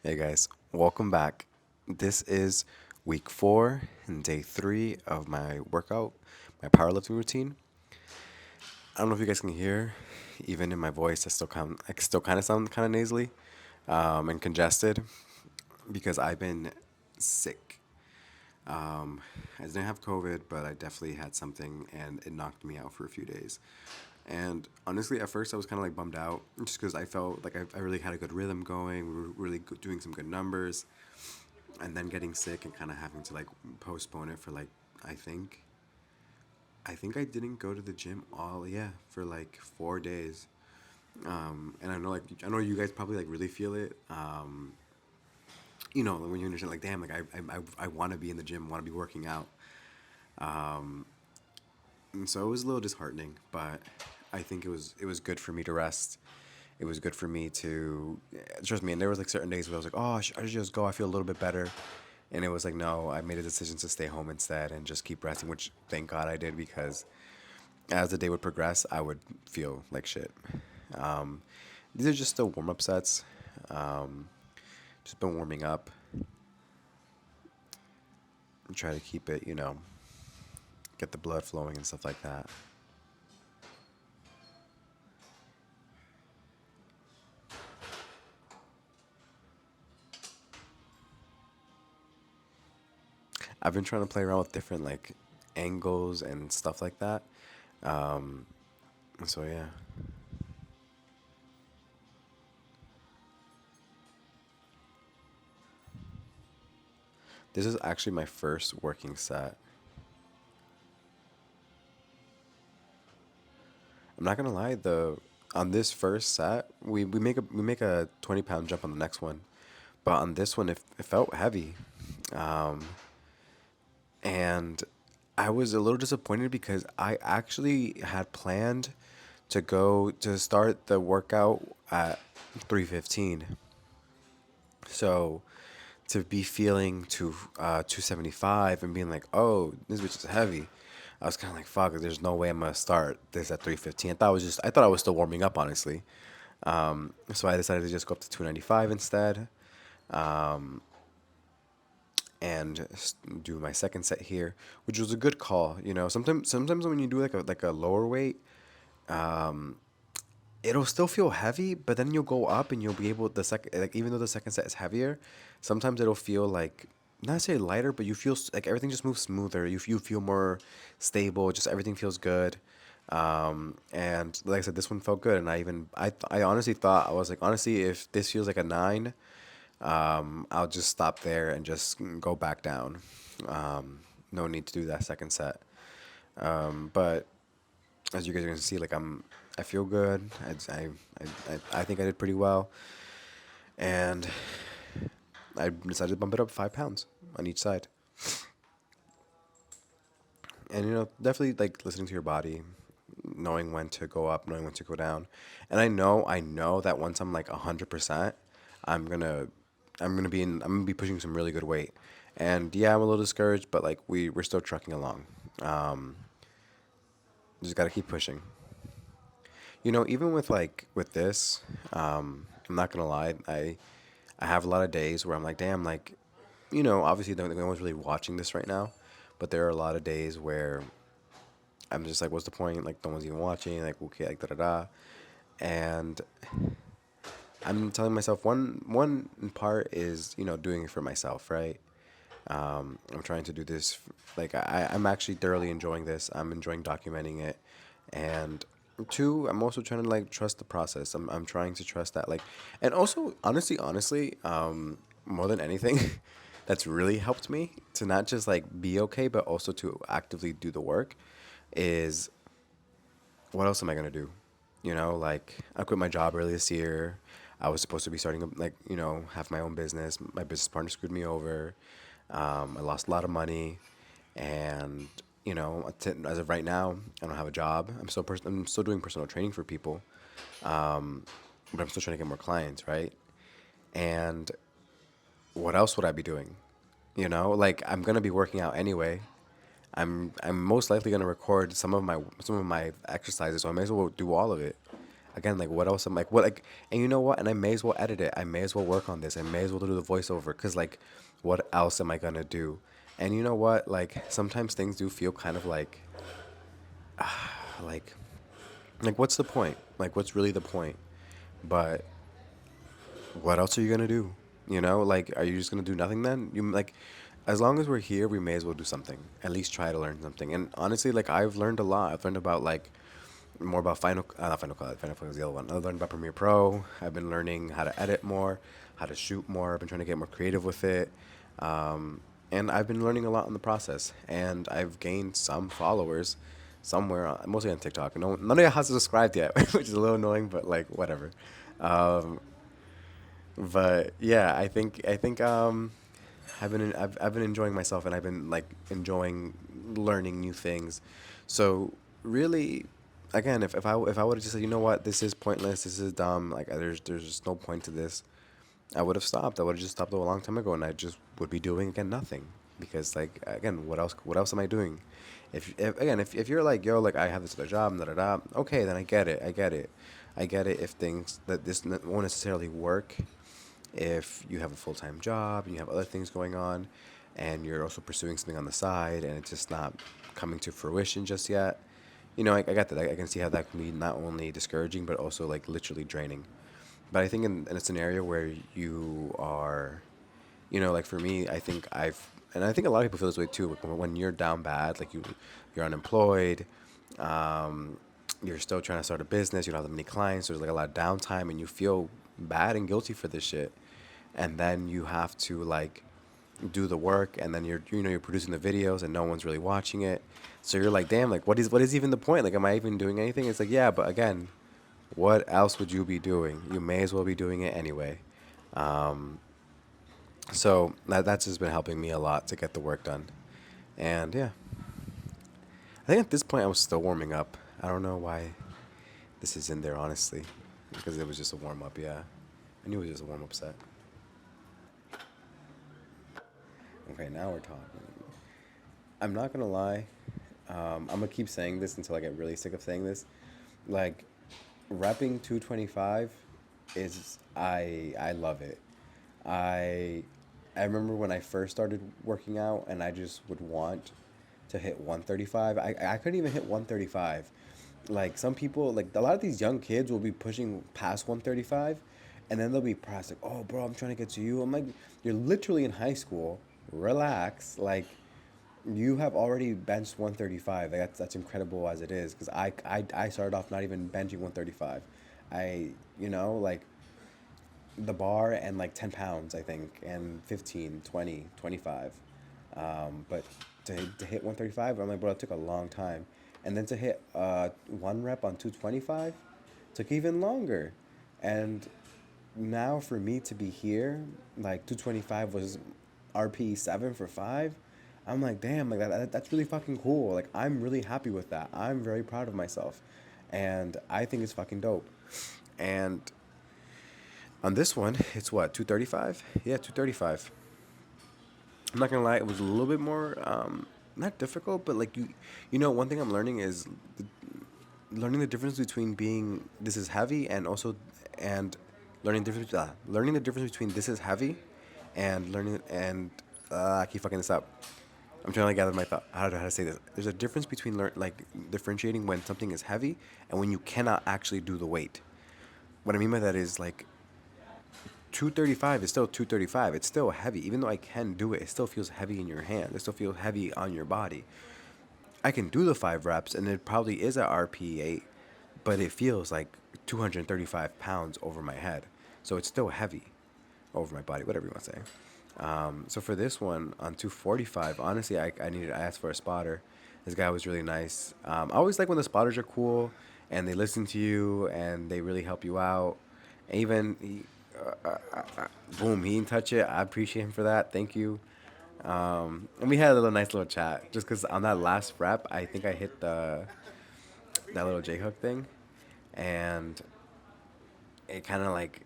Hey guys, welcome back. This is week 4 and day 3 of my workout, my powerlifting routine. I don't know if you guys can hear, even in my voice, I still kind of sound kind of nasally and congested because I've been sick. I didn't have COVID, but I definitely had something and it knocked me out for a few days. And honestly, at first I was kind of like bummed out just because I felt like I really had a good rhythm going. We were really doing some good numbers. And then getting sick and kind of having to like postpone it for like I think I think I didn't go to the gym all yeah for like 4 days. And I know you guys probably like really feel it. When you understand like damn like I want to be in the gym, want to be working out. And so it was a little disheartening, but I think it was good for me to rest. It was good for me to trust me. And there was like certain days where I was like, oh, I should just go. I feel a little bit better. And it was like, no, I made a decision to stay home instead and just keep resting, which thank God I did because as the day would progress, I would feel like shit. Um, these are just still warm up sets. Um, just been warming up and try to keep it, get the blood flowing and stuff like that. I've been trying to play around with different like angles and stuff like that. Um, so yeah, this is actually my first working set. I'm not gonna lie, the on this first set, we make a 20 pound jump on the next one, but on this one it felt heavy, um, and I was a little disappointed because I actually had planned to go to start the workout at 3:15. So to be feeling to 275 and being like, oh, this bitch is heavy. I was kind of like, fuck, there's no way I'm gonna start this at 3:15. I thought I was still warming up, honestly. So I decided to just go up to 295 instead, and do my second set here, which was a good call. Sometimes when you do like a lower weight, it'll still feel heavy, but then you'll go up and you'll be able the second like even though the second set is heavier, sometimes it'll feel like not say lighter, but you feel like everything just moves smoother. You feel more stable. Just everything feels good. And like I said, this one felt good, and I honestly thought I was like honestly if this feels like a 9, I'll just stop there and just go back down. No need to do that second set. But as you guys are gonna see, like I feel good. I think I did pretty well, and I decided to bump it up 5 pounds on each side. And definitely like listening to your body, knowing when to go up, knowing when to go down, and I know that once I'm like 100%, I'm gonna I'm gonna be pushing some really good weight, and yeah, I'm a little discouraged, but like we're still trucking along. Um, just gotta keep pushing. Even with with this, I'm not gonna lie. I have a lot of days where I'm like, damn, like, obviously no one's really watching this right now, but there are a lot of days where I'm just like, what's the point? Like, no one's even watching. Like, okay, like da da da, and I'm telling myself one part is doing it for myself, right? I'm trying to do this. Like I'm actually thoroughly enjoying this. I'm enjoying documenting it, and two, I'm also trying to like trust the process. I'm trying to trust that and also honestly, more than anything, that's really helped me to not just like be okay, but also to actively do the work. Is what else am I gonna do? Like I quit my job early this year. I was supposed to be starting have my own business. My business partner screwed me over. I lost a lot of money, and as of right now, I don't have a job. I'm still doing personal training for people, but I'm still trying to get more clients, right? And what else would I be doing? Like I'm gonna be working out anyway. I'm most likely gonna record some of my exercises, so I may as well do all of it. Again, like what else am like what like and you know what? And I may as well edit it. I may as well work on this. I may as well do the voiceover because like what else am I gonna do? And you know what? Like sometimes things do feel kind of like like what's the point? Like what's really the point? But what else are you gonna do? You know, like are you just gonna do nothing then? You like as long as we're here, we may as well do something. At least try to learn something. And honestly, like I've learned a lot. I've learned about like more about not Final Cut. Final Cut is the other one. I've learned about Premiere Pro. I've been learning how to edit more, how to shoot more. I've been trying to get more creative with it, and I've been learning a lot in the process. And I've gained some followers somewhere, mostly on TikTok. No, none of you has subscribed yet, which is a little annoying, but like whatever. Um, but yeah, I think I've been enjoying myself, and I've been like enjoying learning new things. So really, again, if I would have just said, you know what, this is pointless, this is dumb, like there's just no point to this, I would have stopped. I would have just stopped a long time ago, and I just would be doing again nothing, because like again, what else am I doing? If again, if you're like, yo, like I have this other job, da da da, okay, then I get it. If things that won't necessarily work, if you have a full time job and you have other things going on, and you're also pursuing something on the side, and it's just not coming to fruition just yet. You know, I got that. I can see how that can be not only discouraging but also like literally draining. But I think in a scenario where you are, you know, like for me, and I think a lot of people feel this way too. Like when you're down bad, like you're unemployed, um, you're still trying to start a business, you don't have that many clients, there's like a lot of downtime, and you feel bad and guilty for this shit. And then you have to like do the work, and then you're producing the videos, and no one's really watching it. So you're like, damn, like what is even the point? Like, am I even doing anything? It's like, yeah, but again, what else would you be doing? You may as well be doing it anyway. Um, so that's just been helping me a lot to get the work done. And yeah, I think at this point I was still warming up. I don't know why this is in there, honestly, because it was just a warm up. Yeah, I knew it was just a warm up set. Okay, now we're talking. I'm not gonna lie. I'm gonna keep saying this until I get really sick of saying this. Like, repping 225 is I love it. I I remember when I first started working out, and I just would want to hit 135. I couldn't even hit 135. Like some people, like a lot of these young kids will be pushing past 135, and then they'll be pressed like, "Oh, bro, I'm trying to get to you." I'm like, "You're literally in high school. Relax." Like you have already benched 135. Like that's incredible as it is, because I started off not even benching 135. I like the bar and like 10 pounds, I think, and 15, 20, 25. But to hit 135, I'm like, bro, it took a long time. And then to hit one rep on 225 took even longer. And now for me to be here, like 225 was RP 7 for 5. I'm like, damn, like that's really fucking cool. Like I'm really happy with that. I'm very proud of myself. And I think it's fucking dope. And on this one, it's what, 235? Yeah, 235. I'm not gonna lie, it was a little bit more not difficult, but like one thing I'm learning is learning the difference between being this is heavy, and also and learning the difference between this is heavy and learning and I keep fucking this up. I'm trying to gather my thought how to say this. There's a difference between like differentiating when something is heavy and when you cannot actually do the weight. What I mean by that is like 235 is still 235. It's still heavy. Even though I can do it, it still feels heavy in your hand. It still feels heavy on your body. I can do the 5 reps, and it probably is at RP 8, but it feels like 235 pounds over my head. So it's still heavy over my body, whatever you want to say. So for this one on 245, honestly, I asked for a spotter. This guy was really nice. I always like when the spotters are cool and they listen to you and they really help you out. Even boom, he didn't touch it. I appreciate him for that. Thank you. And we had a nice little chat. Just because on that last rep, I think I hit that little J hook thing, and it kind of like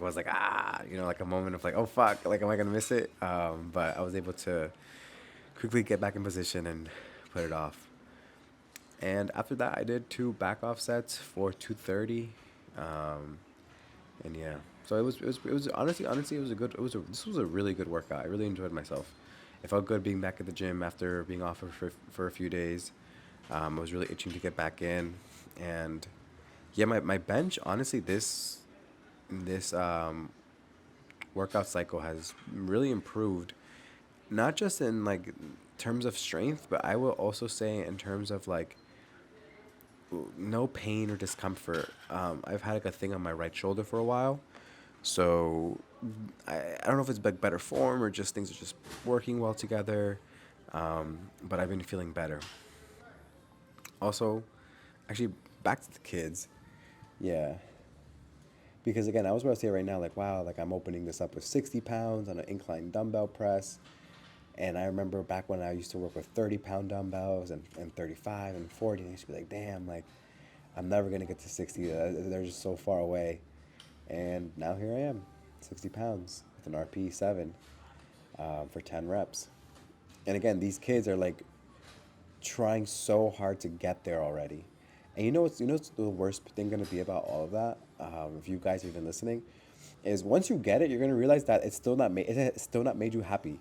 was like like a moment of like, oh fuck, like am I gonna miss it? But I was able to quickly get back in position and put it off. And after that, I did 2 back off sets for 230. Um, and yeah, so it was honestly it was a good it was a this was a really good workout. I really enjoyed myself. It felt good being back at the gym after being off for a few days. I was really itching to get back in, and yeah, my bench honestly this workout cycle has really improved, not just in like terms of strength, but I will also say in terms of like no pain or discomfort. I've had like a thing on my right shoulder for a while, so I don't know if it's like better form or just things are just working well together. But I've been feeling better. Also, actually, back to the kids. Yeah, because again, I was about to say right now, like wow, like I'm opening this up with 60 pounds on an incline dumbbell press. And I remember back when I used to work with 30-pound dumbbells and 35 and 40, and I used to be like, damn, like I'm never gonna get to 60. They're just so far away. And now here I am, 60 pounds with an RP 7 for 10 reps. And again, these kids are like trying so hard to get there already. And what's the worst thing gonna be about all of that? If you guys have been listening, is once you get it, you're gonna realize that it's still not made you happy.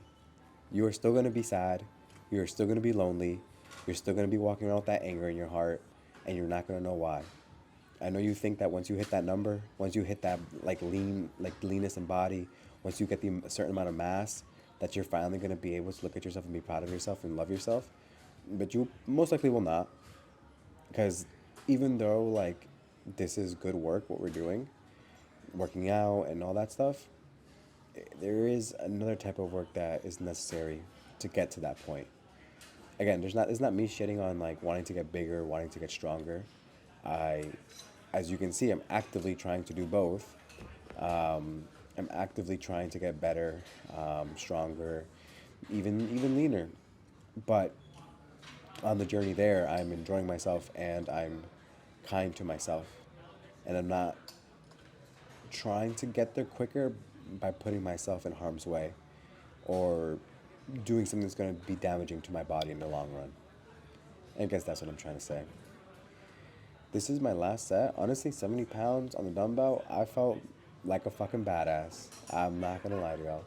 You are still gonna be sad. You are still gonna be lonely. You're still gonna be walking around with that anger in your heart, and you're not gonna know why. I know you think that once you hit that number, once you hit that like leanness in body, once you get the certain amount of mass, that you're finally gonna be able to look at yourself and be proud of yourself and love yourself. But you most likely will not, because even though like this is good work, what we're doing, working out and all that stuff, there is another type of work that is necessary to get to that point. Again, it's not me shitting on like wanting to get bigger, wanting to get stronger. I, as you can see, I'm actively trying to do both. I'm actively trying to get better, stronger, even leaner. But on the journey there, I'm enjoying myself and I'm kind to myself, and I'm not trying to get there quicker by putting myself in harm's way or doing something that's going to be damaging to my body in the long run. I guess that's what I'm trying to say. This is my last set. Honestly, 70 pounds on the dumbbell, I felt like a fucking badass. I'm not gonna lie to y'all.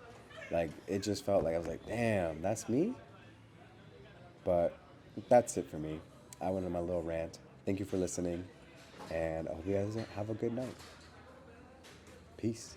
Like, it just felt like I was like, damn, that's me? But that's it for me. I went on my little rant. Thank you for listening, and I hope you guys have a good night. Peace.